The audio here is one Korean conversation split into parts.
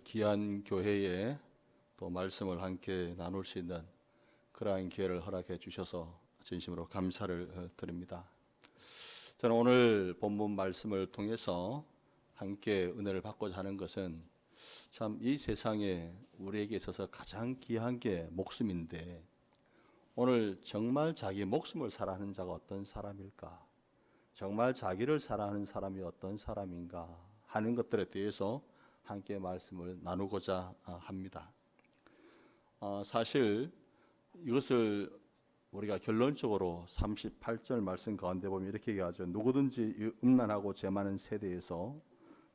귀한 교회에 또 말씀을 함께 나눌 수 있는 그러한 기회를 허락해 주셔서 진심으로 감사를 드립니다. 저는 오늘 본문 말씀을 통해서 함께 은혜를 받고자 하는 것은 참 이 세상에 우리에게 있어서 가장 귀한 게 목숨인데, 오늘 정말 자기 목숨을 사랑하는 자가 어떤 사람일까? 정말 자기를 사랑하는 사람이 어떤 사람인가 하는 것들에 대해서 함께 말씀을 나누고자 합니다. 사실 이것을 우리가 결론적으로 38절 말씀 가운데 보면 이렇게 얘기하죠. 누구든지 음란하고 죄 많은 세대에서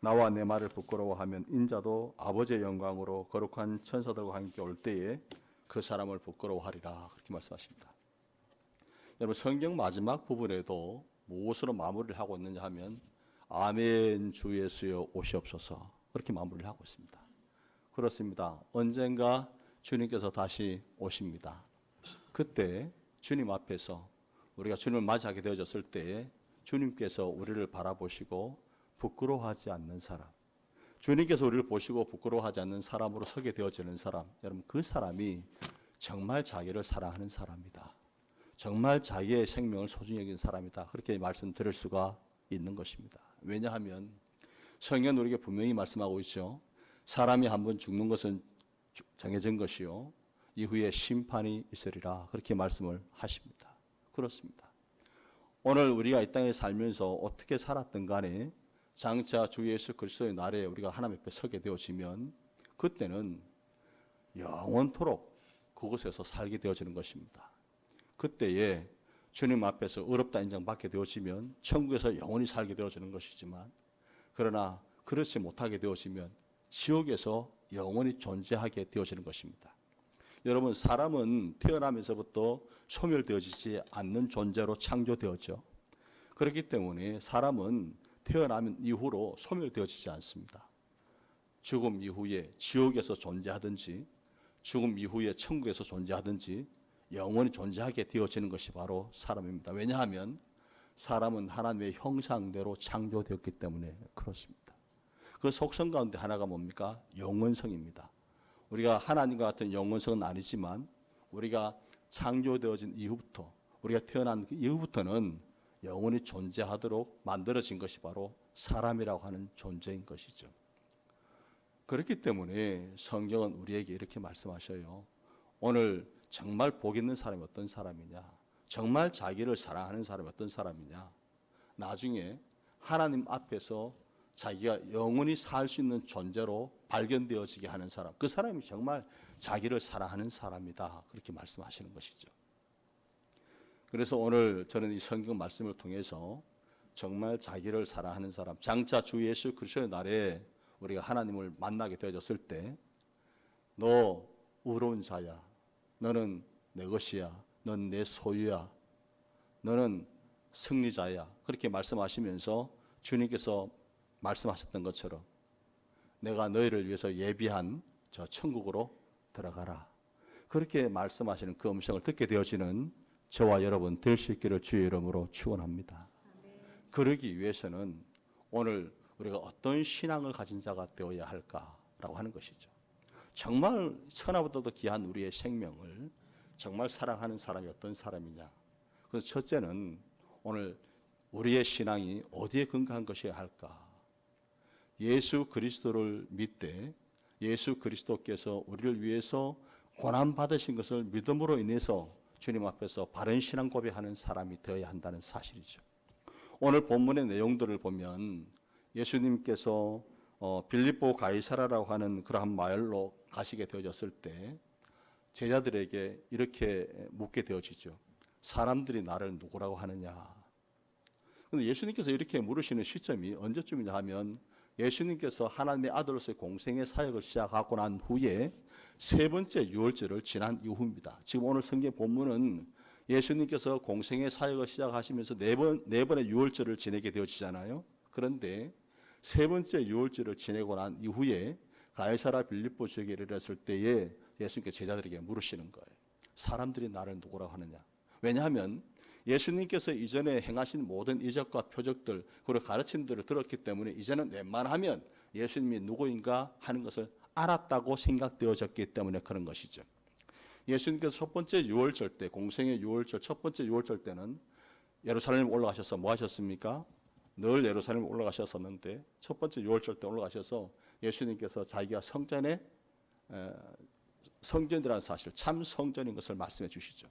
나와 내 말을 부끄러워하면 인자도 아버지의 영광으로 거룩한 천사들과 함께 올 때에 그 사람을 부끄러워하리라, 그렇게 말씀하십니다. 여러분, 성경 마지막 부분에도 무엇으로 마무리를 하고 있느냐 하면 아멘 주 예수여 오시옵소서, 그렇게 마무리를 하고 있습니다. 그렇습니다. 언젠가 주님께서 다시 오십니다. 그때 주님 앞에서 우리가 주님을 맞이하게 되어졌을 때에 주님께서 우리를 바라보시고 부끄러워하지 않는 사람, 주님께서 우리를 보시고 부끄러워하지 않는 사람으로 서게 되어지는 사람, 여러분, 그 사람이 정말 자기를 사랑하는 사람이다, 정말 자기의 생명을 소중히 여기는 사람이다, 그렇게 말씀드릴 수가 있는 것입니다. 왜냐하면 성경은 우리에게 분명히 말씀하고 있죠. 사람이 한번 죽는 것은 정해진 것이요 이후에 심판이 있으리라, 그렇게 말씀을 하십니다. 그렇습니다. 오늘 우리가 이 땅에 살면서 어떻게 살았든 간에 장차 주 예수 그리스도의 날에 우리가 하나님 앞에 서게 되어지면 그때는 영원토록 그곳에서 살게 되어지는 것입니다. 그때에 주님 앞에서 의롭다 인정받게 되어지면 천국에서 영원히 살게 되어지는 것이지만, 그러나 그렇지 못하게 되어지면 지옥에서 영원히 존재하게 되어지는 것입니다. 여러분, 사람은 태어나면서부터 소멸되어지지 않는 존재로 창조되었죠. 그렇기 때문에 사람은 태어나면 이후로 소멸되어지지 않습니다. 죽음 이후에 지옥에서 존재하든지 죽음 이후에 천국에서 존재하든지 영원히 존재하게 되어지는 것이 바로 사람입니다. 왜냐하면 사람은 하나님의 형상대로 창조되었기 때문에 그렇습니다. 그 속성 가운데 하나가 뭡니까? 영원성입니다. 우리가 하나님과 같은 영원성은 아니지만 우리가 창조되어진 이후부터, 우리가 태어난 이후부터는 영원히 존재하도록 만들어진 것이 바로 사람이라고 하는 존재인 것이죠. 그렇기 때문에 성경은 우리에게 이렇게 말씀하셔요. 오늘 정말 복 있는 사람이 어떤 사람이냐, 정말 자기를 사랑하는 사람이 어떤 사람이냐, 나중에 하나님 앞에서 자기가 영원히 살 수 있는 존재로 발견되어지게 하는 사람, 그 사람이 정말 자기를 사랑하는 사람이다, 그렇게 말씀하시는 것이죠. 그래서 오늘 저는 이 성경 말씀을 통해서 정말 자기를 사랑하는 사람, 장차 주 예수 그리스도의 날에 우리가 하나님을 만나게 되어졌을 때, 너 의로운 자야, 너는 내 것이야, 넌 내 소유야, 너는 승리자야, 그렇게 말씀하시면서 주님께서 말씀하셨던 것처럼 내가 너희를 위해서 예비한 저 천국으로 들어가라, 그렇게 말씀하시는 그 음성을 듣게 되어지는 저와 여러분 될 수 있기를 주의 이름으로 축원합니다. 그러기 위해서는 오늘 우리가 어떤 신앙을 가진 자가 되어야 할까라고 하는 것이죠. 정말 천하보다도 귀한 우리의 생명을 정말 사랑하는 사람이 어떤 사람이냐. 그래서 첫째는 오늘 우리의 신앙이 어디에 근거한 것이어야 할까. 예수 그리스도를 믿되 예수 그리스도께서 우리를 위해서 고난 받으신 것을 믿음으로 인해서 주님 앞에서 바른 신앙 고백하는 사람이 되어야 한다는 사실이죠. 오늘 본문의 내용들을 보면 예수님께서 빌립보 가이사라라고 하는 그러한 마을로 가시게 되어졌을 때 제자들에게 이렇게 묻게 되어지죠. 사람들이 나를 누구라고 하느냐. 그런데 예수님께서 이렇게 물으시는 시점이 언제쯤이냐 하면 예수님께서 하나님의 아들로서의 공생의 사역을 시작하고 난 후에 세 번째 유월절을 지난 이후입니다. 지금 오늘 성경 본문은 예수님께서 공생의 사역을 시작하시면서 네 번의 유월절을 지내게 되어지잖아요. 그런데 세 번째 유월절을 지내고 난 이후에 가이사라 빌립보 지역에 이르렀을 때에 예수님께서 제자들에게 물으시는 거예요. 사람들이 나를 누구라고 하느냐. 왜냐하면 예수님께서 이전에 행하신 모든 이적과 표적들 그리고 가르침들을 들었기 때문에 이제는 웬만하면 예수님이 누구인가 하는 것을 알았다고 생각되어졌기 때문에 그런 것이죠. 예수님께서 첫 번째 유월절 때, 공생의 유월절, 첫 번째 유월절 때는 예루살렘 올라가셔서 뭐 하셨습니까? 늘 예루살렘 올라가셨었는데 첫 번째 유월절 때 올라가셔서 예수님께서 자기가 성전에 성전이라는 사실, 참 성전인 것을 말씀해 주시죠.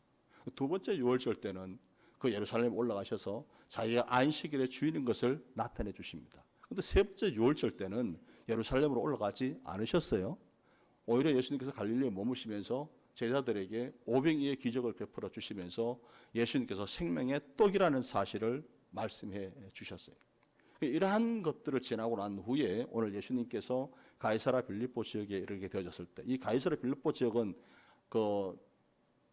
두 번째 유월절 때는 그 예루살렘 올라가셔서 자기가 안식일의 주인인 것을 나타내 주십니다. 그런데 세 번째 유월절 때는 예루살렘으로 올라가지 않으셨어요. 오히려 예수님께서 갈릴리에 머무시면서 제자들에게 오병이의 기적을 베풀어 주시면서 예수님께서 생명의 떡이라는 사실을 말씀해 주셨어요. 이러한 것들을 지나고 난 후에 오늘 예수님께서 가이사라 빌립보 지역에 이르게 되어졌을 때, 이 가이사라 빌립보 지역은 그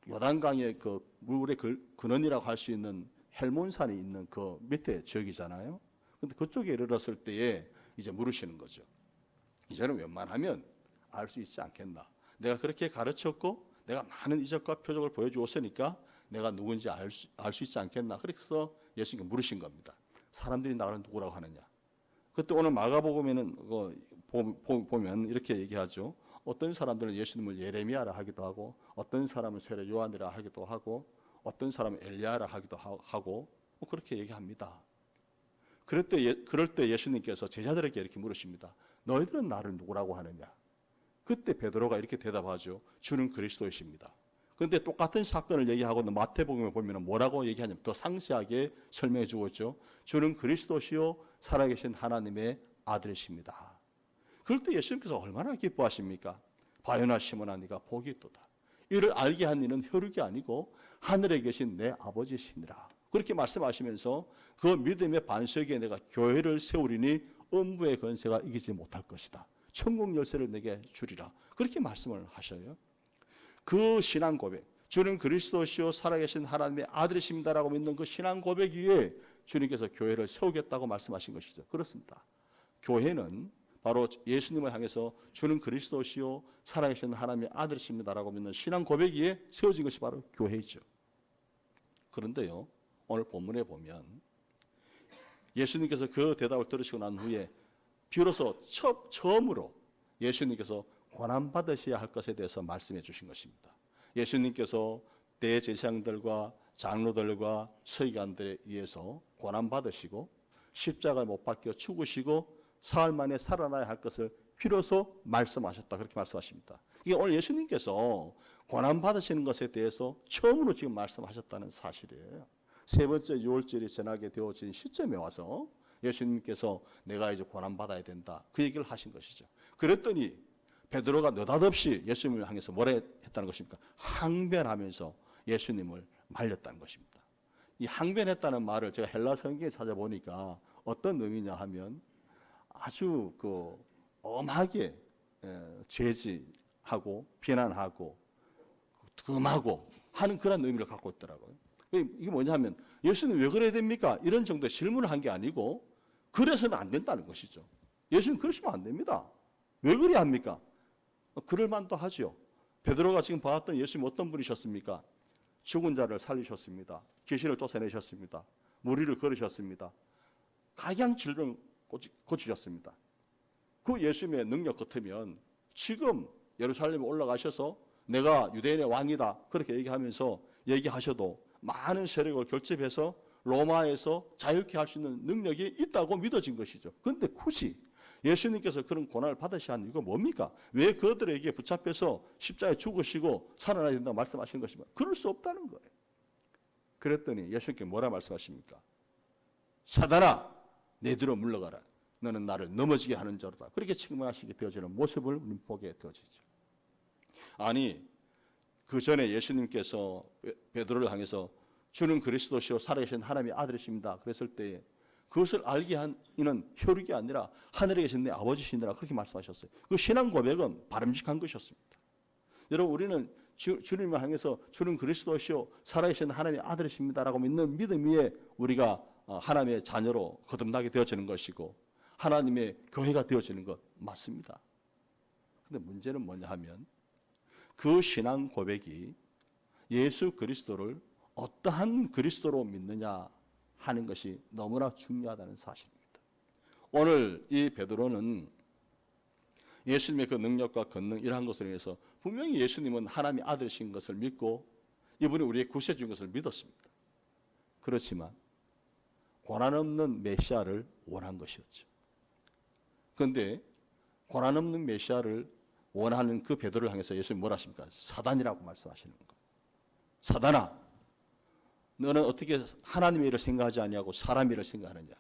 요단강의 그 물의 근원이라고 할 수 있는 헬몬산이 있는 그 밑에 지역이잖아요. 근데 그쪽에 이르렀을 때에 이제 물으시는 거죠. 이제는 웬만하면 알 수 있지 않겠나. 내가 그렇게 가르쳤고 내가 많은 이적과 표적을 보여주었으니까 내가 누군지 알 수 있지 않겠나. 그래서 예수님께 물으신 겁니다. 사람들이 나를 누구라고 하느냐. 그때 오늘 마가복음에는 보면 이렇게 얘기하죠. 어떤 사람들은 예수님을 예레미야라 하기도 하고, 어떤 사람은 세례 요한이라 하기도 하고, 어떤 사람은 엘리야라 하기도 하고, 그렇게 얘기합니다. 그럴 때 예수님께서 제자들에게 이렇게 물으십니다. 너희들은 나를 누구라고 하느냐? 그때 베드로가 이렇게 대답하죠. 주는 그리스도이십니다. 그런데 똑같은 사건을 얘기하고 마태복음에 보면 뭐라고 얘기하냐면 더 상세하게 설명해 주었죠. 주는 그리스도시요 살아계신 하나님의 아들이십니다. 그럴 때 예수님께서 얼마나 기뻐하십니까? 바요나 시몬아 네가 복이 있도다. 이를 알게 한 이는 혈육이 아니고 하늘에 계신 내 아버지시니라. 그렇게 말씀하시면서 그 믿음의 반석에 내가 교회를 세우리니 음부의 권세가 이기지 못할 것이다. 천국 열쇠를 내게 주리라. 그렇게 말씀을 하셔요. 그 신앙 고백, 주는 그리스도시요 살아계신 하나님의 아들이십니다라고 믿는 그 신앙 고백 위에 주님께서 교회를 세우겠다고 말씀하신 것이죠. 그렇습니다. 교회는 바로 예수님을 향해서 주는 그리스도시요 살아계신 하나님의 아들이십니다라고 믿는 신앙 고백 위에 세워진 것이 바로 교회이죠. 그런데요, 오늘 본문에 보면 예수님께서 그 대답을 들으시고 난 후에 비로소 처음으로 예수님께서 고난받으셔야 할 것에 대해서 말씀해 주신 것입니다. 예수님께서 대제사장들과 장로들과 서기관들에 의해서 고난받으시고 십자가에 못 박혀 죽으시고 사흘 만에 살아나야 할 것을 비로소 말씀하셨다. 그렇게 말씀하십니다. 이게 오늘 예수님께서 고난받으시는 것에 대해서 처음으로 지금 말씀하셨다는 사실이에요. 세 번째 유월절이 지나게 되어진 시점에 와서 예수님께서 내가 이제 고난받아야 된다. 그 얘기를 하신 것이죠. 그랬더니 베드로가 느닷없이 예수님을 향해서 뭐라 했다는 것입니까? 항변하면서 예수님을 말렸다는 것입니다. 이 항변했다는 말을 제가 헬라 성경에 찾아보니까 어떤 의미냐 하면 아주 엄하게 제지하고 비난하고 금하고 하는 그런 의미를 갖고 있더라고요. 이게 뭐냐 하면 예수님 왜 그래야 됩니까? 이런 정도의 질문을 한 게 아니고 그래서는 안 된다는 것이죠. 예수님 그러시면 안 됩니다. 왜 그래야 합니까? 그럴 만도 하죠. 베드로가 지금 봤던 예수님 어떤 분이셨습니까? 죽은 자를 살리셨습니다. 귀신을 쫓아내셨습니다. 무리를 걸으셨습니다. 각양 질병 고치셨습니다. 그 예수님의 능력 같으면 지금 예루살렘에 올라가셔서 내가 유대인의 왕이다 그렇게 얘기하면서 얘기하셔도 많은 세력을 결집해서 로마에서 자유케 할 수 있는 능력이 있다고 믿어진 것이죠. 그런데 굳이 예수님께서 그런 고난을 받으셔야 하는 이유가 뭡니까? 왜 그들에게 붙잡혀서 십자가에 죽으시고 살아나야 된다고 말씀하신 것입니까? 그럴 수 없다는 거예요. 그랬더니 예수님께 뭐라 말씀하십니까? 사단아 내 뒤로 물러가라. 너는 나를 넘어지게 하는 자로다. 그렇게 책망하시게 되어지는 모습을 보게 되어지죠. 아니 그 전에 예수님께서 베드로를 향해서 주는 그리스도시요 살아계신 하나님의 아들이십니다. 그랬을 때에 그것을 알게 한 이는 혈육이 아니라 하늘에 계신 내 아버지시니라 그렇게 말씀하셨어요. 그 신앙 고백은 바람직한 것이었습니다. 여러분 우리는 주님을 향해서 주는 그리스도시요 살아계신 하나님의 아들이십니다라고 믿는 믿음 위에 우리가 하나님의 자녀로 거듭나게 되어지는 것이고 하나님의 교회가 되어지는 것 맞습니다. 그런데 문제는 뭐냐 하면 그 신앙 고백이 예수 그리스도를 어떠한 그리스도로 믿느냐 하는 것이 너무나 중요하다는 사실입니다. 오늘 이 베드로는 예수님의 그 능력과 권능 이러한 것으로 인해서 분명히 예수님은 하나님의 아들이신 것을 믿고 이분이 우리의 구세주인 것을 믿었습니다. 그렇지만 고난 없는 메시아를 원한 것이었죠. 그런데 고난 없는 메시아를 원하는 그 베드로를 향해서 예수님이 뭐라 하십니까? 사단이라고 말씀하시는 거예요. 사단아, 너는 어떻게 하나님의 일을 생각하지 아니하고 사람 일을 생각하느냐?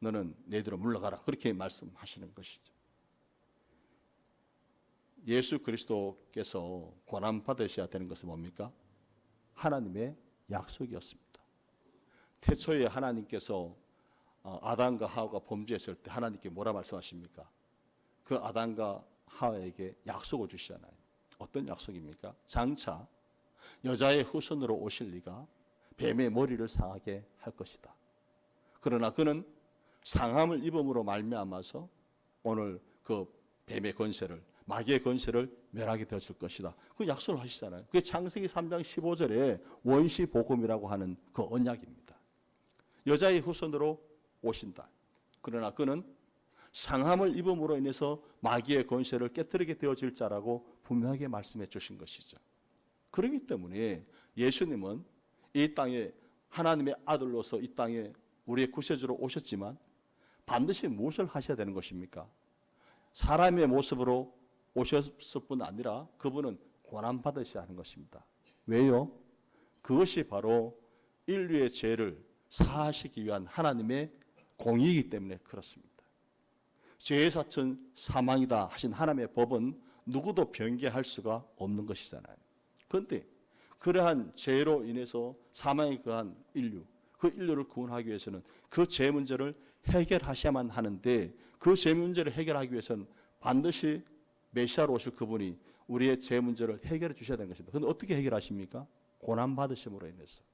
너는 내대로 물러가라. 그렇게 말씀하시는 것이죠. 예수 그리스도께서 고난 받으셔야 되는 것은 뭡니까? 하나님의 약속이었습니다. 태초에 하나님께서 아담과 하와가 범죄했을 때 하나님께 뭐라 말씀하십니까? 그 아담과 하와에게 약속을 주시잖아요. 어떤 약속입니까? 장차 여자의 후손으로 오실 리가 뱀의 머리를 상하게 할 것이다. 그러나 그는 상함을 입음으로 말미암아서 오늘 그 뱀의 권세를, 마귀의 권세를 멸하게 되어질 것이다. 그 약속을 하시잖아요. 그게 창세기 3장 15절에 원시 복음이라고 하는 그 언약입니다. 여자의 후손으로 오신다. 그러나 그는 상함을 입음으로 인해서 마귀의 권세를 깨뜨리게 되어질 자라고 분명하게 말씀해 주신 것이죠. 그렇기 때문에 예수님은 이 땅에 하나님의 아들로서 이 땅에 우리의 구세주로 오셨지만 반드시 무엇을 하셔야 되는 것입니까? 사람의 모습으로 오셨을 뿐 아니라 그분은 고난 받으셔야 하는 것입니다. 왜요? 그것이 바로 인류의 죄를 사하시기 위한 하나님의 공의이기 때문에 그렇습니다. 죄의 사천 사망이다 하신 하나님의 법은 누구도 변개할 수가 없는 것이잖아요. 그런데 그러한 죄로 인해서 사망에 그한 인류, 그 인류를 구원하기 위해서는 그 죄 문제를 해결하셔야만 하는데 그 죄 문제를 해결하기 위해서는 반드시 메시아로 오실 그분이 우리의 죄 문제를 해결해 주셔야 되는 것입니다. 그런데 어떻게 해결하십니까? 고난 받으심으로 인해서.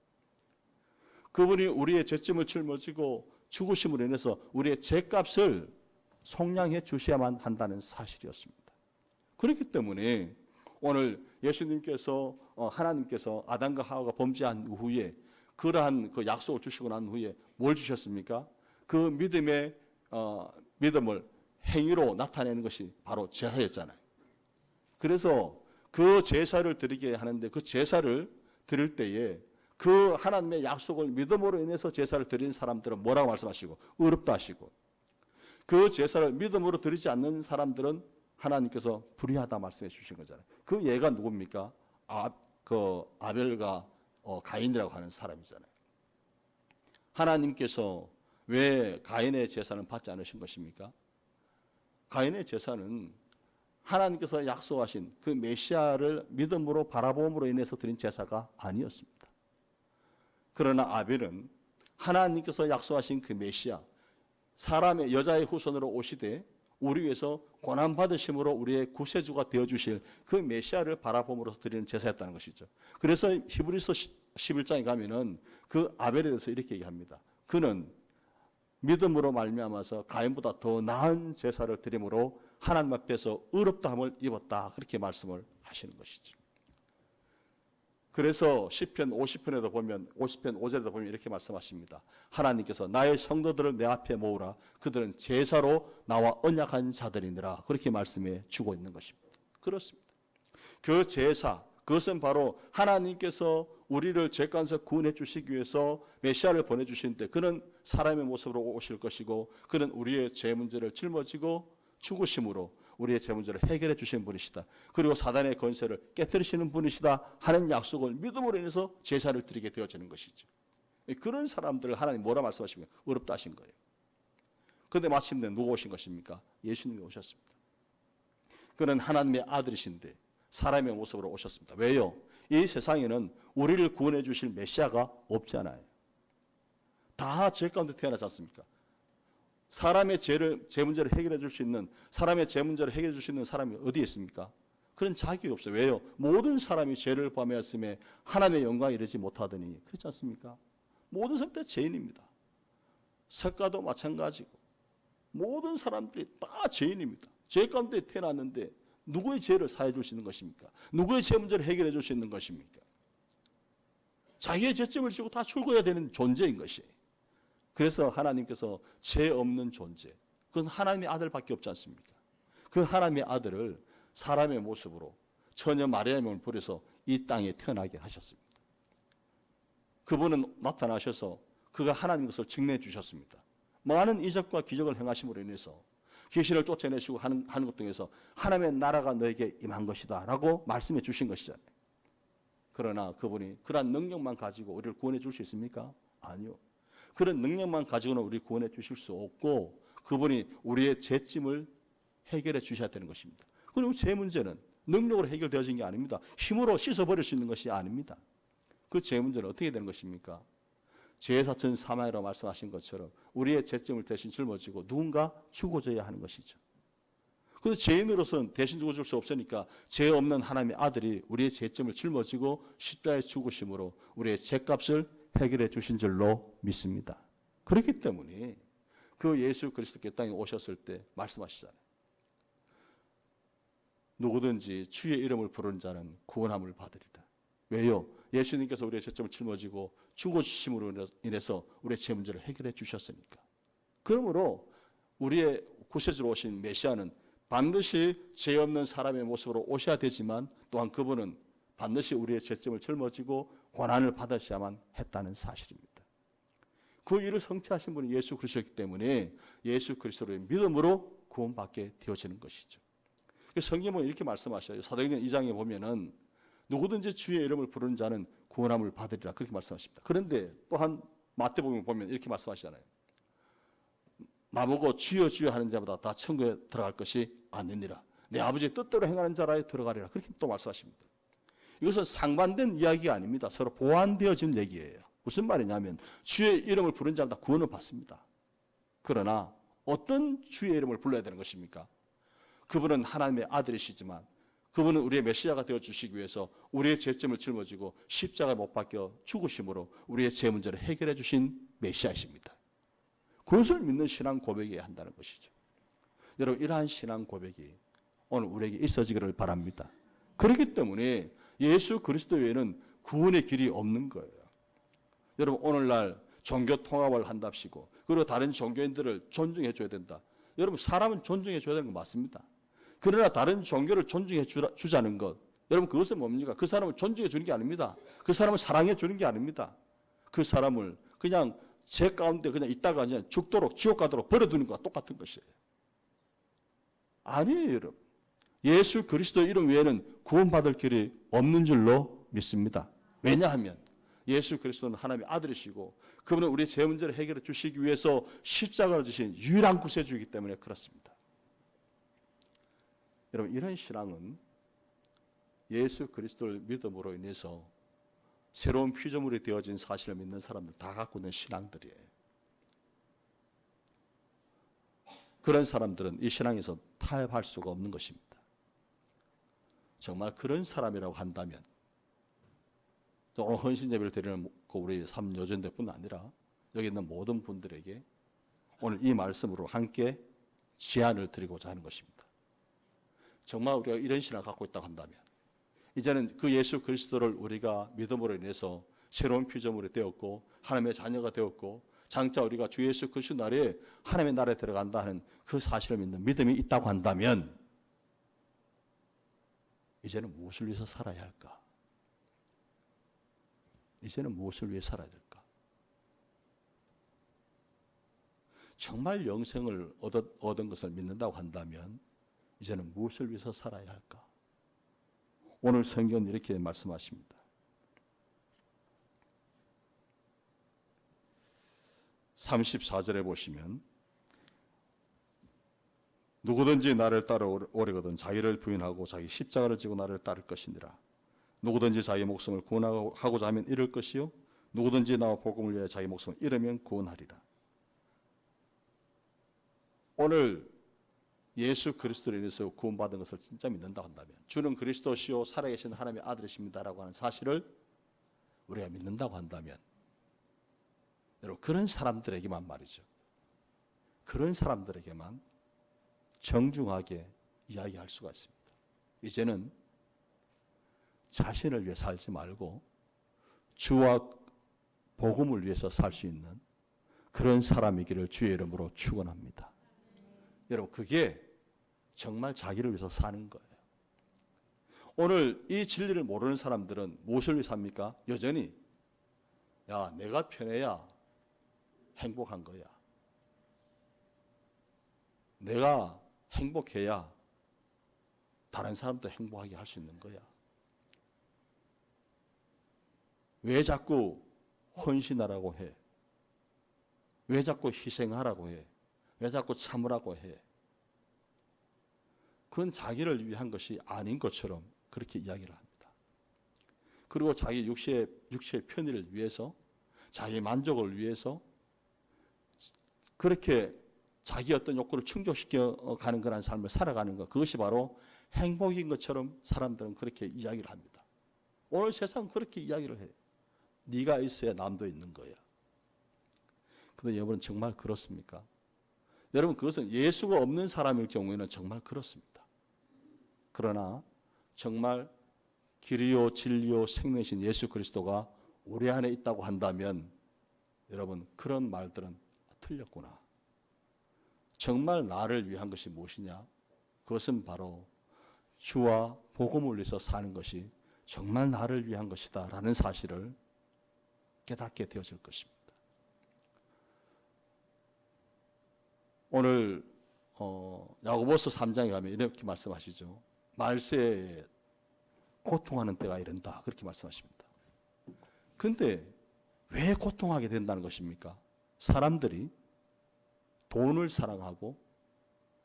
그분이 우리의 죄짐을 짊어지고 죽으심으로 인해서 우리의 죄값을 속량해 주셔야만 한다는 사실이었습니다. 그렇기 때문에 오늘 예수님께서 하나님께서 아담과 하와가 범죄한 후에 그러한 그 약속을 주시고 난 후에 뭘 주셨습니까? 그 믿음을 행위로 나타내는 것이 바로 제사였잖아요. 그래서 그 제사를 드리게 하는데 그 제사를 드릴 때에 그 하나님의 약속을 믿음으로 인해서 제사를 드린 사람들은 뭐라고 말씀하시고 의롭다 하시고 그 제사를 믿음으로 드리지 않는 사람들은 하나님께서 불의하다 말씀해 주신 거잖아요. 그 예가 누굽니까? 아벨과 가인이라고 하는 사람이잖아요. 하나님께서 왜 가인의 제사는 받지 않으신 것입니까? 가인의 제사는 하나님께서 약속하신 그 메시아를 믿음으로 바라봄으로 인해서 드린 제사가 아니었습니다. 그러나 아벨은 하나님께서 약속하신 그 메시아, 사람의 여자의 후손으로 오시되 우리 위해서 고난 받으심으로 우리의 구세주가 되어 주실 그 메시아를 바라봄으로써 드리는 제사였다는 것이죠. 그래서 히브리서 11장에 가면은 그 아벨에 대해서 이렇게 얘기합니다. 그는 믿음으로 말미암아서 가인보다 더 나은 제사를 드림으로 하나님 앞에서 의롭다함을 입었다. 그렇게 말씀을 하시는 것이죠. 그래서 시편 50편에도 보면 50편 5절에도 보면 이렇게 말씀하십니다. 하나님께서 나의 성도들을 내 앞에 모으라. 그들은 제사로 나와 언약한 자들이니라. 그렇게 말씀해 주고 있는 것입니다. 그렇습니다. 그 제사, 그것은 바로 하나님께서 우리를 죄가에서 구원해 주시기 위해서 메시아를 보내주시는데 그는 사람의 모습으로 오실 것이고 그는 우리의 죄 문제를 짊어지고 죽으심으로 우리의 죄 문제를 해결해 주시는 분이시다. 그리고 사단의 권세를 깨뜨리시는 분이시다 하는 약속을 믿음으로 인해서 제사를 드리게 되어지는 것이죠. 그런 사람들을 하나님 뭐라 말씀하십니까? 의롭다 하신 거예요. 그런데 마침내 누가 오신 것입니까? 예수님이 오셨습니다. 그는 하나님의 아들이신데 사람의 모습으로 오셨습니다. 왜요? 이 세상에는 우리를 구원해 주실 메시아가 없잖아요. 다 죄 가운데 태어나지 않습니까? 사람의 죄 문제를 해결해 줄 수 있는, 사람의 죄 문제를 해결해 줄 수 있는 사람이 어디에 있습니까? 그런 자격이 없어요. 왜요? 모든 사람이 죄를 범하였음에 하나님의 영광에 이르지 못하더니 그렇지 않습니까? 모든 사람 다 죄인입니다. 석가도 마찬가지고 모든 사람들이 다 죄인입니다. 죄 가운데 태어났는데 누구의 죄를 사해 줄 수 있는 것입니까? 누구의 죄 문제를 해결해 줄 수 있는 것입니까? 자기의 죄점을 지고 다 출고해야 되는 존재인 것이에요. 그래서 하나님께서 죄 없는 존재, 그건 하나님의 아들밖에 없지 않습니까? 그 하나님의 아들을 사람의 모습으로 처녀 마리아임을 부려서 이 땅에 태어나게 하셨습니다. 그분은 나타나셔서 그가 하나님 것을 증명해 주셨습니다. 많은 이적과 기적을 행하심으로 인해서 귀신을 쫓아내시고 하는 것 등에서 하나님의 나라가 너에게 임한 것이다 라고 말씀해 주신 것이잖아요. 그러나 그분이 그런 능력만 가지고 우리를 구원해 줄 수 있습니까? 아니요. 그런 능력만 가지고는 우리를 구원해 주실 수 없고 그분이 우리의 죄짐을 해결해 주셔야 되는 것입니다. 그리고 죄 문제는 능력으로 해결되어진 게 아닙니다. 힘으로 씻어버릴 수 있는 것이 아닙니다. 그 죄 문제는 어떻게 되는 것입니까? 죄의 사천 사망이라고 말씀하신 것처럼 우리의 죄점을 대신 짊어지고 누군가 죽어줘야 하는 것이죠. 그래서 죄인으로서는 대신 죽어줄 수 없으니까 죄 없는 하나님의 아들이 우리의 죄점을 짊어지고 십자가에 죽으심으로 우리의 죄값을 해결해 주신 줄로 믿습니다. 그렇기 때문에 그 예수 그리스도께 땅에 오셨을 때 말씀하시잖아요. 누구든지 주의 이름을 부르는 자는 구원함을 받으리라. 왜요? 예수님께서 우리의 죄점을 짊어지고 죽어주심으로 인해서 우리의 죄 문제를 해결해 주셨으니까. 그러므로 우리의 구세주로 오신 메시아는 반드시 죄 없는 사람의 모습으로 오셔야 되지만 또한 그분은 반드시 우리의 죄점을 짊어지고 고난을 받으셔야만 했다는 사실입니다. 그 일을 성취하신 분이 예수 그리스도이기 때문에 예수 그리스도의 믿음으로 구원받게 되어지는 것이죠. 성경은 이렇게 말씀하셔요. 사도행전 2장에 보면은 누구든지 주의 이름을 부르는 자는 구원함을 받으리라 그렇게 말씀하십니다. 그런데 또한 마태복음 보면 이렇게 말씀하시잖아요. 나보고 주여 주여 하는 자보다 다 천국에 들어갈 것이 아니니라. 내 아버지의 뜻대로 행하는 자라에 들어가리라. 그렇게 또 말씀하십니다. 이것은 상반된 이야기가 아닙니다. 서로 보완되어진 얘기예요. 무슨 말이냐면 주의 이름을 부르는 자는 다 구원을 받습니다. 그러나 어떤 주의 이름을 불러야 되는 것입니까? 그분은 하나님의 아들이시지만 그분은 우리의 메시아가 되어주시기 위해서 우리의 죄점을 짊어지고 십자가에 못 박혀 죽으심으로 우리의 죄 문제를 해결해 주신 메시아이십니다. 그것을 믿는 신앙 고백이어야 한다는 것이죠. 여러분 이러한 신앙 고백이 오늘 우리에게 있어지기를 바랍니다. 그렇기 때문에 예수 그리스도 외에는 구원의 길이 없는 거예요. 여러분 오늘날 종교 통합을 한답시고 그리고 다른 종교인들을 존중해 줘야 된다. 여러분 사람은 존중해 줘야 되는 거 맞습니다. 그러나 다른 종교를 존중해 주자는 것 여러분 그것은 뭡니까? 그 사람을 존중해 주는 게 아닙니다. 그 사람을 사랑해 주는 게 아닙니다. 그 사람을 그냥 죄 가운데 그냥 있다가 그냥 죽도록 지옥 가도록 버려두는 것과 똑같은 것이에요. 아니에요 여러분. 예수 그리스도 이름 외에는 구원받을 길이 없는 줄로 믿습니다. 왜냐하면 예수 그리스도는 하나님의 아들이시고 그분은 우리의 죄 문제를 해결해 주시기 위해서 십자가를 지신 유일한 구세주이기 때문에 그렇습니다. 여러분 이런 신앙은 예수 그리스도를 믿음으로 인해서 새로운 피조물이 되어진 사실을 믿는 사람들 다 갖고 있는 신앙들이에요. 그런 사람들은 이 신앙에서 타협할 수가 없는 것입니다. 정말 그런 사람이라고 한다면 오늘 헌신 예배를 드리는 우리 삼요전대뿐 아니라 여기 있는 모든 분들에게 오늘 이 말씀으로 함께 제안을 드리고자 하는 것입니다. 정말 우리가 이런 신앙을 갖고 있다고 한다면 이제는 그 예수 그리스도를 우리가 믿음으로 인해서 새로운 피조물이 되었고 하나님의 자녀가 되었고 장차 우리가 주 예수 그리스도 나라에 하나님의 나라에 들어간다 하는 그 사실을 믿는 믿음이 있다고 한다면 이제는 무엇을 위해서 살아야 할까? 이제는 무엇을 위해 살아야 될까? 정말 영생을 얻은 것을 믿는다고 한다면 이제는 무엇을 위해서 살아야 할까? 오늘 성경은 이렇게 말씀하십니다. 34절에 보시면 누구든지 나를 따라 오려거든 자기를 부인하고 자기 십자가를 지고 나를 따를 것이니라. 누구든지 자기 목숨을 구원하고자 하면 잃을 것이요 누구든지 나와 복음을 위하여 자기 목숨을 잃으면 구원하리라. 오늘 예수 그리스도로 인해서 구원받은 것을 진짜 믿는다 한다면 주는 그리스도시요 살아계신 하나님의 아들이십니다라고 하는 사실을 우리가 믿는다고 한다면 여러분 그런 사람들에게만 말이죠. 그런 사람들에게만 정중하게 이야기할 수가 있습니다. 이제는 자신을 위해 살지 말고 주와 복음을 위해서 살 수 있는 그런 사람이기를 주의 이름으로 축원합니다. 여러분 그게 정말 자기를 위해서 사는 거예요. 오늘 이 진리를 모르는 사람들은 무엇을 위해 삽니까? 여전히 야, 내가 편해야 행복한 거야. 내가 행복해야 다른 사람도 행복하게 할 수 있는 거야. 왜 자꾸 헌신하라고 해? 왜 자꾸 희생하라고 해? 왜 자꾸 참으라고 해? 그건 자기를 위한 것이 아닌 것처럼 그렇게 이야기를 합니다. 그리고 자기 육체의 편의를 위해서, 자기 만족을 위해서 그렇게 자기 어떤 욕구를 충족시켜 가는 그런 삶을 살아가는 것, 그것이 바로 행복인 것처럼 사람들은 그렇게 이야기를 합니다. 오늘 세상은 그렇게 이야기를 해요. 네가 있어야 남도 있는 거야. 그런데 여러분 정말 그렇습니까? 여러분 그것은 예수가 없는 사람일 경우에는 정말 그렇습니다. 그러나 정말 길이요 진리요 생명이신 예수 그리스도가 우리 안에 있다고 한다면 여러분 그런 말들은 틀렸구나. 정말 나를 위한 것이 무엇이냐? 그것은 바로 주와 복음을 위해서 사는 것이 정말 나를 위한 것이다 라는 사실을 깨닫게 되어질 것입니다. 오늘 야고보서 3장에 가면 이렇게 말씀하시죠. 말세에 고통하는 때가 이른다 그렇게 말씀하십니다. 그런데 왜 고통하게 된다는 것입니까? 사람들이 돈을 사랑하고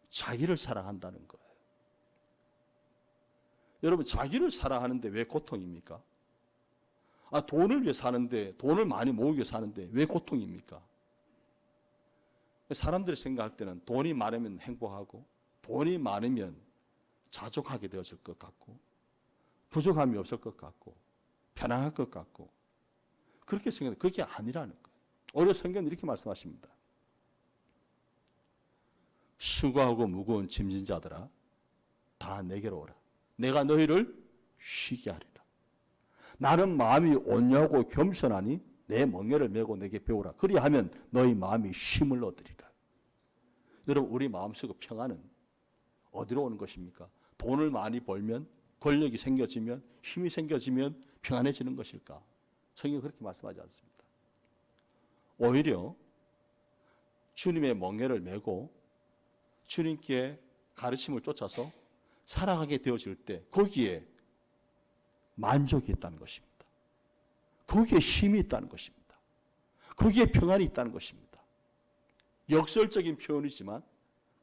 자기를 사랑한다는 거예요. 여러분 자기를 사랑하는데 왜 고통입니까? 돈을 위해 사는데, 돈을 많이 모으기 위해 사는데 왜 고통입니까? 사람들이 생각할 때는 돈이 많으면 행복하고 돈이 많으면 자족하게 되어질 것 같고 부족함이 없을 것 같고 편안할 것 같고 그렇게 생각해요. 그게 아니라는 거예요. 오히려 성경은 이렇게 말씀하십니다. 수고하고 무거운 짐진 자들아 다 내게로 오라. 내가 너희를 쉬게 하리라. 나는 마음이 온유하고 겸손하니 내 멍에를 메고 내게 배우라. 그리하면 너희 마음이 쉼을 얻으리라. 여러분 우리 마음속의 평안은 어디로 오는 것입니까? 돈을 많이 벌면 권력이 생겨지면 힘이 생겨지면 평안해지는 것일까? 성경은 그렇게 말씀하지 않습니다. 오히려 주님의 멍에를 메고 주님께 가르침을 쫓아서 살아가게 되어질 때 거기에 만족이 있다는 것입니다. 거기에 쉼이 있다는 것입니다. 거기에 평안이 있다는 것입니다. 역설적인 표현이지만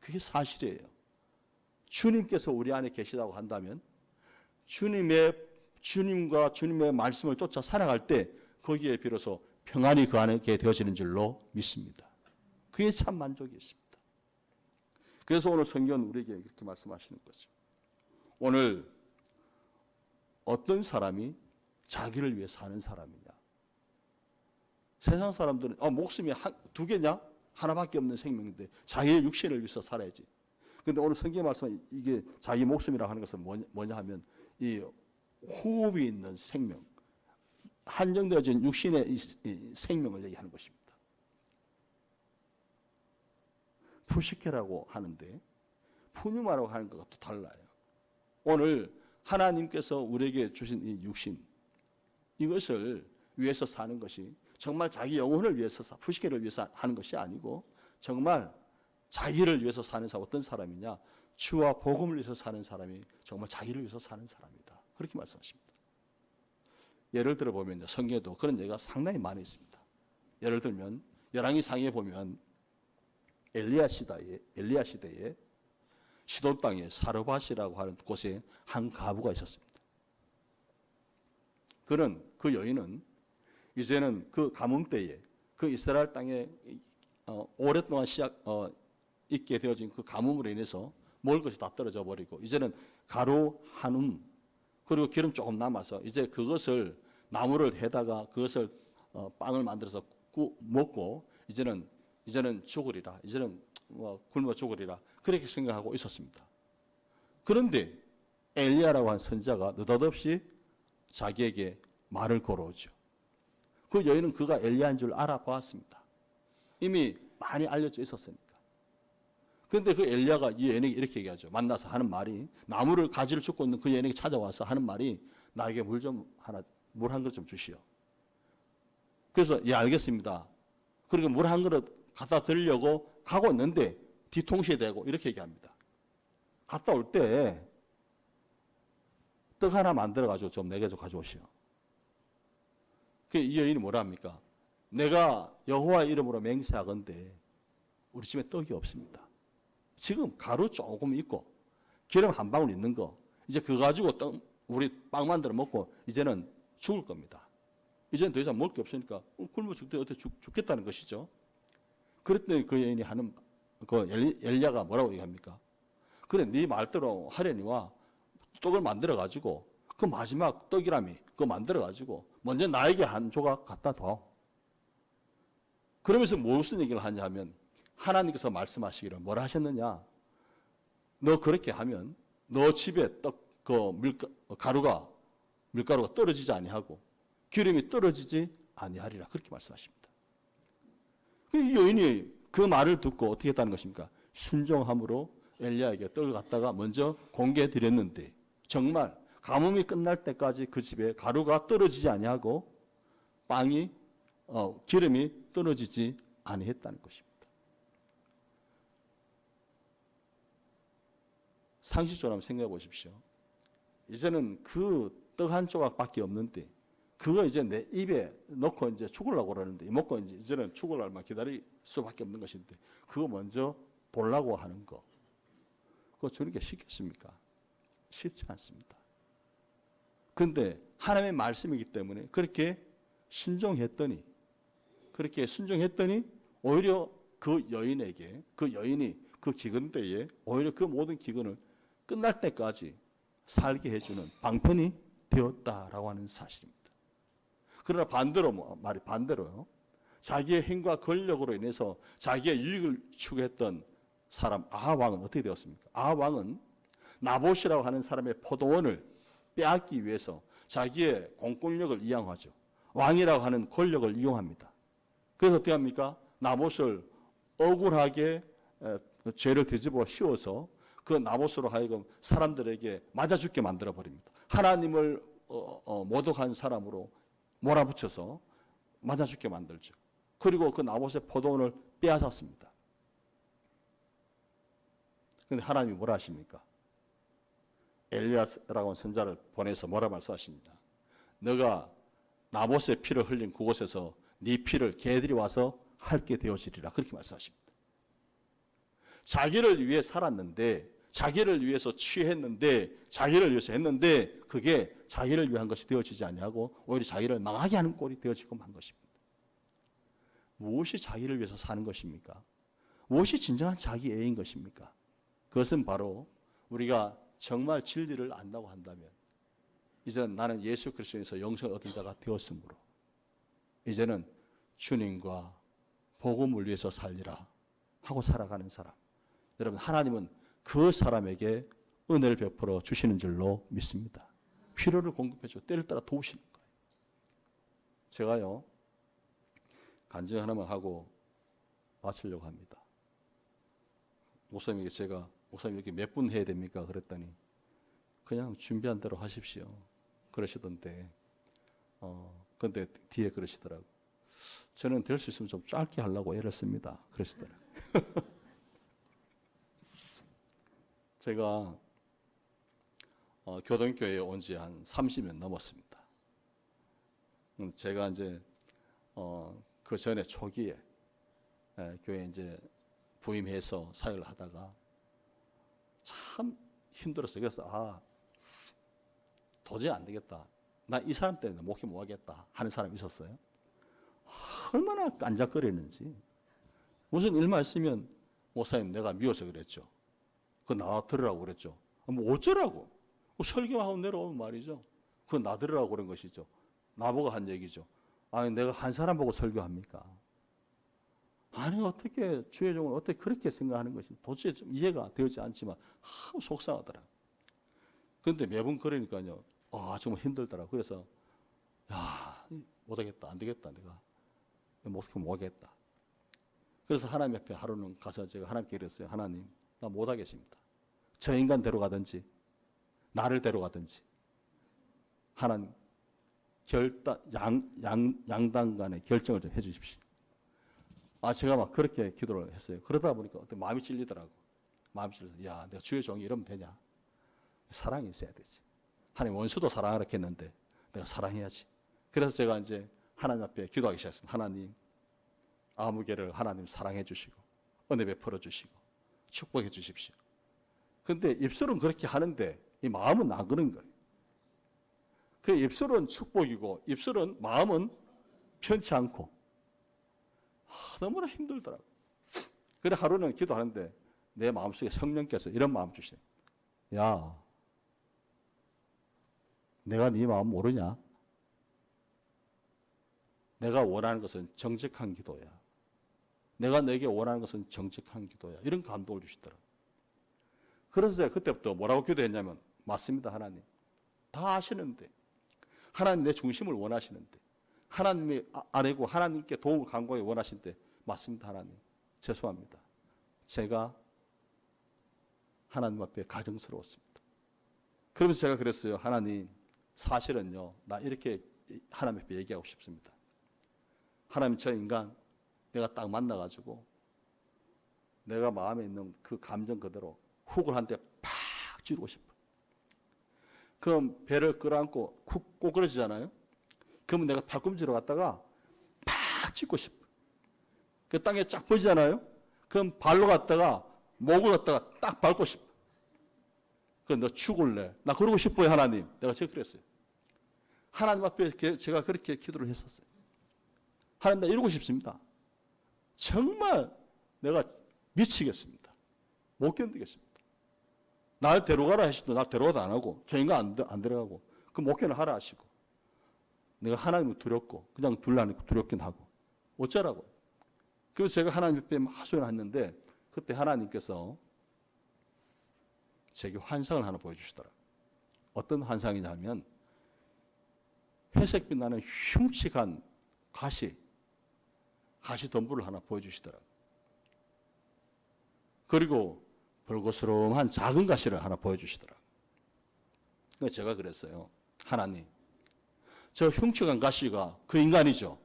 그게 사실이에요. 주님께서 우리 안에 계시다고 한다면 주님과 주님의 말씀을 쫓아 살아갈 때 거기에 비로소 평안이 그 안에 되어지는 줄로 믿습니다. 그게 참 만족이 있습니다. 그래서 오늘 성경은 우리에게 이렇게 말씀하시는 거죠. 오늘 어떤 사람이 자기를 위해 사는 사람이냐? 세상 사람들은 목숨이 두 개냐? 하나밖에 없는 생명인데 자기의 육신을 위해서 살아야지. 그런데 오늘 성경 말씀은 이게 자기 목숨이라고 하는 것은 뭐냐 하면 이 호흡이 있는 생명, 한정되어진 육신의 이 생명을 얘기하는 것입니다. 푸시케라고 하는데 푸뉴마라고 하는 것과 또 달라요. 오늘 하나님께서 우리에게 주신 이 육신, 이것을 위해서 사는 것이 정말 자기 영혼을 위해서, 푸시케를 위해서 하는 것이 아니고 정말 자기를 위해서 사는 사람, 어떤 사람이냐? 주와 복음을 위해서 사는 사람이 정말 자기를 위해서 사는 사람이다. 그렇게 말씀하십니다. 예를 들어 보면 성경에도 그런 얘기가 상당히 많이 있습니다. 예를 들면 열왕기상에 보면 엘리야 시대에 시돈 땅에 사르밧이라고 하는 곳에 한 과부가 있었습니다. 그 여인은 이제는 그 가뭄 때에 그 이스라엘 땅에 오랫동안 있게 되어진 그 가뭄으로 인해서 먹을 것이 다 떨어져 버리고 이제는 가루 한 그리고 기름 조금 남아서 이제 그것을 나무를 해다가 그것을 빵을 만들어서 먹고 이제는 죽으리라. 이제는 굶어 죽으리라. 그렇게 생각하고 있었습니다. 그런데 엘리야라고 하는 선지자가 느닷없이 자기에게 말을 걸어오죠. 그 여인은 그가 엘리야인 줄 알아보았습니다. 이미 많이 알려져 있었으니까. 근데 그 엘리야가 이 여인에게 이렇게 얘기하죠. 만나서 하는 말이, 나무를 가지를 줍고 있는 그 여인에게 찾아와서 하는 말이, 나에게 물 한 그릇 좀 주시오. 그래서 예 알겠습니다. 그리고 물 한 그릇 갖다 드리려고 가고 있는데 뒤통수에 대고 이렇게 얘기합니다. 갔다 올 때 떡 하나 만들어가지고 좀 내게 좀 가져오시오. 이 여인이 뭐라 합니까? 내가 여호와 이름으로 맹세하건대 우리 집에 떡이 없습니다. 지금 가루 조금 있고 기름 한 방울 있는 거, 이제 그거 가지고 우리 빵 만들어 먹고 이제는 죽을 겁니다. 이제는 더 이상 먹을 게 없으니까 굶어 죽되 어떻게 죽겠다는 것이죠. 그랬더니 그 여인이 하는, 그 엘리야가 뭐라고 얘기합니까? 그래 네 말대로 하려니와 떡을 만들어 가지고 그 마지막 떡이라미 그거 만들어 가지고 먼저 나에게 한 조각 갖다 둬. 그러면서 무슨 얘기를 하냐 하면, 하나님께서 말씀하시기를 뭐라 하셨느냐? 너 그렇게 하면 너 집에 밀가루가 떨어지지 아니하고 기름이 떨어지지 아니하리라, 그렇게 말씀하십니다. 이 여인이 그 말을 듣고 어떻게 했다는 것입니까? 순종함으로 엘리야에게 떡을 갖다가 먼저 공개해 드렸는데 정말 가뭄이 끝날 때까지 그 집에 가루가 떨어지지 아니하고 기름이 떨어지지 아니했다는 것입니다. 상식적으로 한번 생각해 보십시오. 이제는 그 떡 한 조각밖에 없는데 그거 이제 내 입에 넣고 이제 죽으려고 그러는데 먹고 이제는 죽을 날만 기다릴 수밖에 없는 것인데 그거 먼저 보려고 하는 거, 그거 주는 게 쉽겠습니까? 쉽지 않습니다. 그런데 하나님의 말씀이기 때문에 그렇게 순종했더니 오히려 그 여인이 그 기근 때에 오히려 그 모든 기근을 끝날 때까지 살게 해주는 방편이 되었다라고 하는 사실입니다. 그러나 반대로요. 자기의 힘과 권력으로 인해서 자기의 유익을 추구했던 사람 아합 왕은 어떻게 되었습니까? 아합 왕은 나봇이라고 하는 사람의 포도원을 빼앗기 위해서 자기의 공권력을 이용하죠. 왕이라고 하는 권력을 이용합니다. 그래서 어떻게 합니까? 나봇을 억울하게 죄를 뒤집어 씌워서 그 나봇으로 하여금 사람들에게 맞아 죽게 만들어 버립니다. 하나님을 모독한 사람으로 몰아붙여서 맞아 죽게 만들죠. 그리고 그 나봇의 포도원을 빼앗았습니다. 그런데 하나님이 뭐라 하십니까? 엘리야라고 하는 선자를 보내서 뭐라 말씀하십니까? 너가 나봇의 피를 흘린 그곳에서 네 피를 개들이 와서 핥게 되어지리라, 그렇게 말씀하십니다. 자기를 위해 살았는데, 자기를 위해서 취했는데, 자기를 위해서 했는데 그게 자기를 위한 것이 되어지지 아니하고 오히려 자기를 망하게 하는 꼴이 되어지고 한 것입니다. 무엇이 자기를 위해서 사는 것입니까? 무엇이 진정한 자기 애인 것입니까? 그것은 바로 우리가 정말 진리를 안다고 한다면, 이제는 나는 예수 그리스도에서 영생을 얻은 자가 되었으므로 이제는 주님과 복음을 위해서 살리라 하고 살아가는 사람, 여러분 하나님은 그 사람에게 은혜를 베풀어 주시는 줄로 믿습니다. 필요를 공급해 줘 때를 따라 도우시는 거예요. 제가요 간증 하나만 하고 마치려고 합니다. 목사님에게 제가 목사님 이렇게 몇 분 해야 됩니까? 그랬더니 그냥 준비한 대로 하십시오 그러시던데, 근데 뒤에 그러시더라고. 저는 될 수 있으면 좀 짧게 하려고 애를 씁니다 그러시더라고요. 제가 교동교회에 온 지 한 30년 넘었습니다. 제가 이제 그 전에 초기에 교회 이제 부임해서 사역을 하다가 참 힘들었어요. 그래서 도저히 안 되겠다. 나 이 사람 때문에 목회 못 하겠다 하는 사람이 있었어요. 얼마나 깐작거리는지. 무슨 일만 있으면 목사님 내가 미워서 그랬죠. 그거 나 들으라고 그랬죠. 뭐 어쩌라고. 설교하고 내려오면 말이죠. 그거 나 들으라고 그런 것이죠. 나보고 한 얘기죠. 아니 내가 한 사람 보고 설교합니까? 아니 어떻게 주의 종을 어떻게 그렇게 생각하는 것이 도저히 좀 이해가 되지 않지만 속상하더라. 그런데 매번 그러니까요. 정말 힘들더라. 그래서 못하겠다. 안 되겠다. 내가 목표 못 하겠다. 그래서 하나님 앞에 하루는 가서 제가 하나님께 그랬어요. 하나님, 나 못하겠습니다. 저 인간 데려가든지 나를 데려가든지 하나님 양당 간의 결정을 좀 해주십시오. 제가 막 그렇게 기도를 했어요. 그러다 보니까 어떤 마음이 찔리더라고. 마음이 찔려서 야, 내가 주의 종이 이러면 되냐? 사랑이 있어야 되지. 하나님 원수도 사랑하라 했는데 내가 사랑해야지. 그래서 제가 이제 하나님 앞에 기도하기 시작했습니다. 하나님, 아무개를 하나님 사랑해 주시고 은혜 베풀어 주시고 축복해 주십시오. 근데 입술은 그렇게 하는데 이 마음은 안 그런 거예요. 그 입술은 축복이고 입술은 마음은 편치 않고 너무나 힘들더라고요. 그래 하루는 기도하는데 내 마음속에 성령께서 이런 마음 주시네요. 야, 내가 네 마음 모르냐? 내가 원하는 것은 정직한 기도야. 내가 너에게 원하는 것은 정직한 기도야. 이런 감동을 주시더라고요. 그래서 제가 그때부터 뭐라고 기도했냐면 맞습니다 하나님. 다 아시는데 하나님 내 중심을 원하시는데 하나님이 아니고 하나님께 도움을 간구하기 원하시는데 맞습니다 하나님. 죄송합니다. 제가 하나님 앞에 가증스러웠습니다. 그러면서 제가 그랬어요. 하나님 사실은요 나 이렇게 하나님 앞에 얘기하고 싶습니다. 하나님 저 인간 내가 딱 만나가지고 내가 마음에 있는 그 감정 그대로 훅을 한 대 팍 찌르고 싶어. 그럼 배를 끌어안고 쿡 꼬그러지잖아요. 그러면 내가 팔꿈치로 갔다가 팍 찢고 싶어. 그 땅에 쫙 퍼지잖아요. 그럼 발로 갔다가 목을 갖다가 딱 밟고 싶어. 너 죽을래. 나 그러고 싶어요 하나님. 내가 제가 그랬어요. 하나님 앞에 제가 그렇게 기도를 했었어요. 하나님 나 이러고 싶습니다. 정말 내가 미치겠습니다. 못 견디겠습니다. 날 데려가라 하시도 날 데려가도 안 하고 저 인간 안 데려가고 그 목회는 하라 하시고 내가 하나님을 두렵고 그냥 둘러니까 두렵긴 하고 어쩌라고. 그래서 제가 하나님 앞에 하소연을 했는데 그때 하나님께서 제게 환상을 하나 보여주시더라고요. 어떤 환상이냐면 회색빛 나는 흉측한 가시 덤불을 하나 보여주시더라고요. 그리고 벌거스름한 작은 가시를 하나 보여주시더라고요. 그래서 제가 그랬어요. 하나님, 저 흉측한 가시가 그 인간이죠.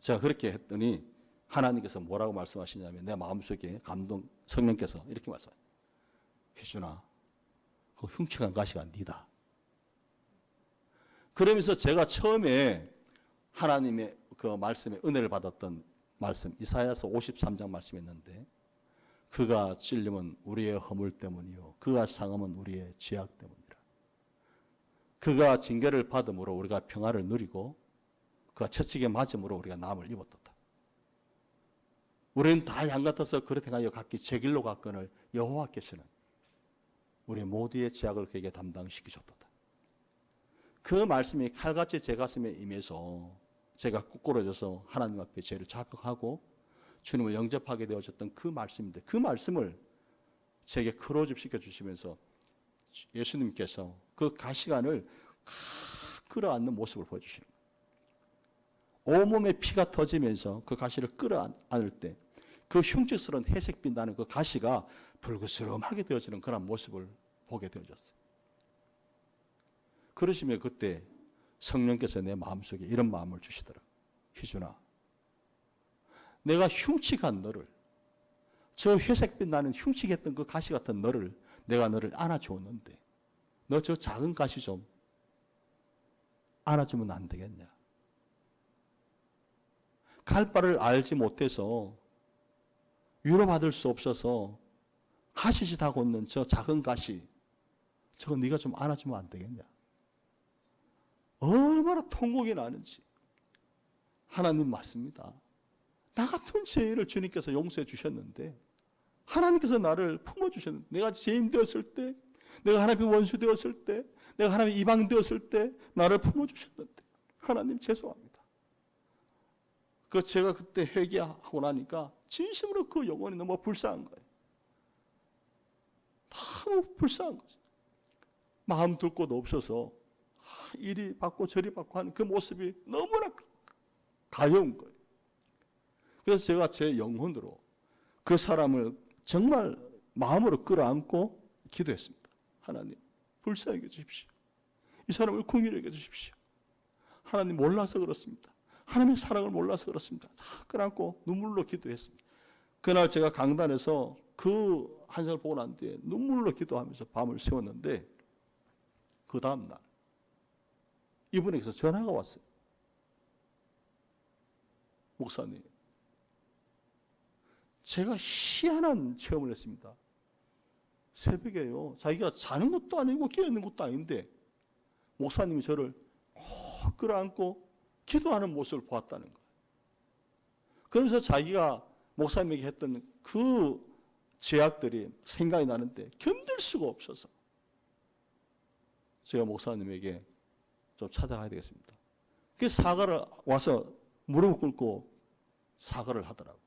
제가 그렇게 했더니 하나님께서 뭐라고 말씀하시냐면 내 마음속에 감동 성령께서 이렇게 말씀하세요. 희준아, 그 흉측한 가시가 니다. 그러면서 제가 처음에 하나님의 그 말씀에 은혜를 받았던 말씀 이사야서 53장 말씀이었는데 그가 찔림은 우리의 허물 때문이요 그가 상함은 우리의 죄악 때문이라. 그가 징계를 받음으로 우리가 평화를 누리고 그가 채찍에 맞음으로 우리가 남을 입었도다. 우리는 다 양 같아서 그렇게 하여 각기 제 길로 갔거늘 여호와께서는 우리 모두의 죄악을 그에게 담당시키셨도다. 그 말씀이 칼같이 제 가슴에 임해서 제가 꿇어져서 하나님 앞에 죄를 자백하고 주님을 영접하게 되어졌던 그 말씀인데 그 말씀을 제게 크로즈시켜 주시면서 예수님께서 그 가시관을 끌어안는 모습을 보여주시는 거예요. 온몸에 피가 터지면서 그 가시를 끌어안을 때 그 흉측스러운 회색빛 나는 그 가시가 불그스름하게 되어지는 그런 모습을 보게 되어졌어요. 그러시면 그때 성령께서 내 마음속에 이런 마음을 주시더라고요. 희준아, 내가 흉측한 너를 저 회색빛 나는 흉측했던 그 가시 같은 너를 내가 너를 안아주었는데 너 저 작은 가시 좀 안아주면 안 되겠냐. 갈 바를 알지 못해서 위로받을 수 없어서 가시짓 하고 있는 저 작은 가시 저거 네가 좀 안아주면 안 되겠냐. 얼마나 통곡이 나는지. 하나님 맞습니다. 나 같은 죄인을 주님께서 용서해 주셨는데 하나님께서 나를 품어주셨는데 내가 죄인 되었을 때 내가 하나님의 원수 되었을 때 내가 하나님의 이방 되었을 때 나를 품어주셨는데 하나님 죄송합니다. 제가 그때 회개하고 나니까 진심으로 그 영혼이 너무 불쌍한 거예요. 너무 불쌍한 거죠. 마음 둘 곳 없어서 이리 받고 저리 받고 하는 그 모습이 너무나 가여운 거예요. 그래서 제가 제 영혼으로 그 사람을 정말 마음으로 끌어안고 기도했습니다. 하나님, 불쌍히 여기십시오. 이 사람을 긍휼히 여겨주십시오. 하나님 몰라서 그렇습니다. 하나님의 사랑을 몰라서 그렇습니다. 다 끌어안고 눈물로 기도했습니다. 그날 제가 강단에서 그 한상을 보고 난 뒤에 눈물로 기도하면서 밤을 새웠는데 그 다음날 이분에게서 전화가 왔어요. 목사님, 제가 희한한 체험을 했습니다. 새벽에요. 자기가 자는 것도 아니고 깨어있는 것도 아닌데 목사님이 저를 끌어안고 기도하는 모습을 보았다는 거예요. 그러면서 자기가 목사님에게 했던 그 죄악들이 생각이 나는데 견딜 수가 없어서 제가 목사님에게 좀 찾아가야 되겠습니다. 그 사과를 와서 무릎을 꿇고 사과를 하더라고요.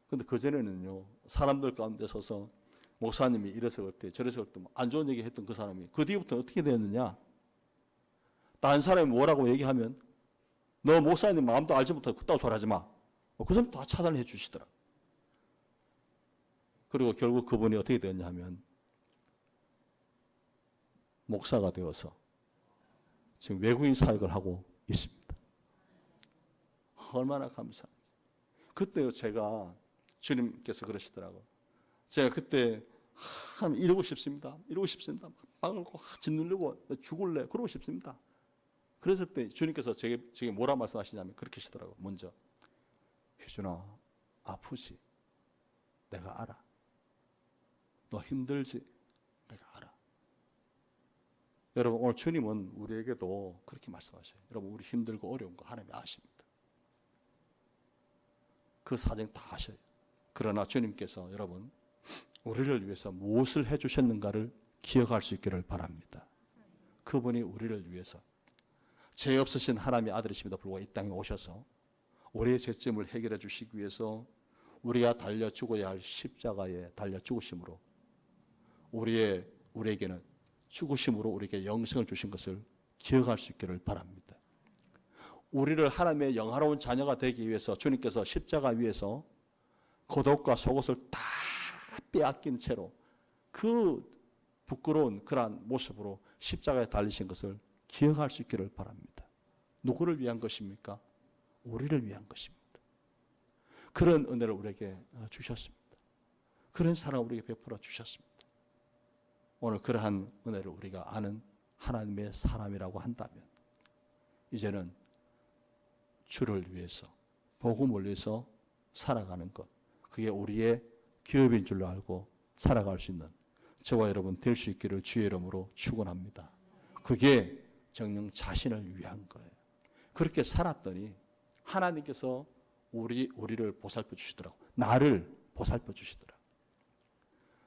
근데 그전에는요, 사람들 가운데 서서 목사님이 이래서 그때 저래서 그때 안 좋은 얘기 했던 그 사람이 그 뒤부터 어떻게 되었느냐? 다른 사람이 뭐라고 얘기하면 너 목사님 마음도 알지 못하고 그따위 소리 하지 마. 그 사람 다 차단해 주시더라. 그리고 결국 그분이 어떻게 되었냐 하면 목사가 되어서 지금 외국인 사역을 하고 있습니다. 얼마나 감사한지. 그때 제가 주님께서 그러시더라고요. 제가 그때 이러고 싶습니다. 이러고 싶습니다. 빵을 짓누르고 죽을래. 그러고 싶습니다. 그랬을 때 주님께서 제게 뭐라 말씀하시냐면 그렇게 하시더라고요. 먼저 희준아, 아프지? 내가 알아. 너 힘들지? 내가 알아. 여러분, 오늘 주님은 우리에게도 그렇게 말씀하셔요. 여러분, 우리 힘들고 어려운 거 하나님이 아십니다. 그 사정 다 아셔요. 그러나 주님께서 여러분, 우리를 위해서 무엇을 해주셨는가를 기억할 수 있기를 바랍니다. 그분이 우리를 위해서 죄 없으신 하나님의 아들이심에도 불구하고 이 땅에 오셔서 우리의 죄점을 해결해 주시기 위해서 우리가 달려 죽어야 할 십자가에 달려 죽으심으로 우리에게는 죽으심으로 우리에게 영생을 주신 것을 기억할 수 있기를 바랍니다. 우리를 하나님의 영화로운 자녀가 되기 위해서 주님께서 십자가 위에서 겉옷과 속옷을 다 빼앗긴 채로 그 부끄러운 그러한 모습으로 십자가에 달리신 것을 기억할 수 있기를 바랍니다. 누구를 위한 것입니까? 우리를 위한 것입니다. 그런 은혜를 우리에게 주셨습니다. 그런 사랑을 우리에게 베풀어 주셨습니다. 오늘 그러한 은혜를 우리가 아는 하나님의 사람이라고 한다면 이제는 주를 위해서 복음을 위해서 살아가는 것, 그게 우리의 기업인 줄로 알고 살아갈 수 있는 저와 여러분 될 수 있기를 주의 이름으로 축원합니다. 그게 정녕 자신을 위한 거예요. 그렇게 살았더니 하나님께서 우리를 보살펴 주시더라고. 나를 보살펴 주시더라고.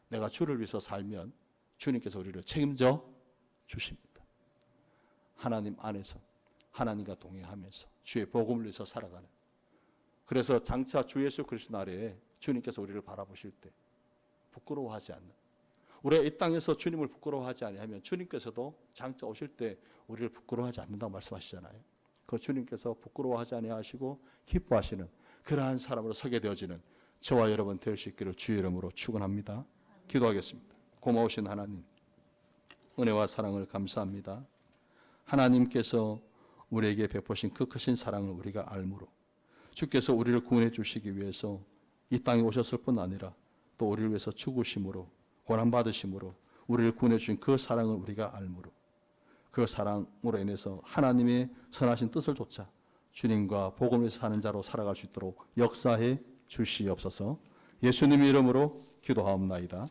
내가 주를 위해서 살면 주님께서 우리를 책임져 주십니다. 하나님 안에서 하나님과 동행하면서 주의 복음을 위해서 살아가는. 그래서 장차 주 예수 그리스도 날에 주님께서 우리를 바라보실 때 부끄러워하지 않는, 우리가 이 땅에서 주님을 부끄러워하지 아니하면 주님께서도 장차 오실 때 우리를 부끄러워하지 않는다고 말씀하시잖아요. 그 주님께서 부끄러워하지 아니하시고 기뻐하시는 그러한 사람으로 서게 되어지는 저와 여러분 될 수 있기를 주의 이름으로 축원합니다. 기도하겠습니다. 고마우신 하나님, 은혜와 사랑을 감사합니다. 하나님께서 우리에게 베푸신 그 크신 사랑을 우리가 알므로 주께서 우리를 구원해 주시기 위해서 이 땅에 오셨을 뿐 아니라 또 우리를 위해서 죽으심으로 고난받으심으로 우리를 구원해 주신 그 사랑을 우리가 알므로 그 사랑으로 인해서 하나님의 선하신 뜻을 좇아 주님과 복음을 사는 자로 살아갈 수 있도록 역사해 주시옵소서. 예수님의 이름으로 기도하옵나이다.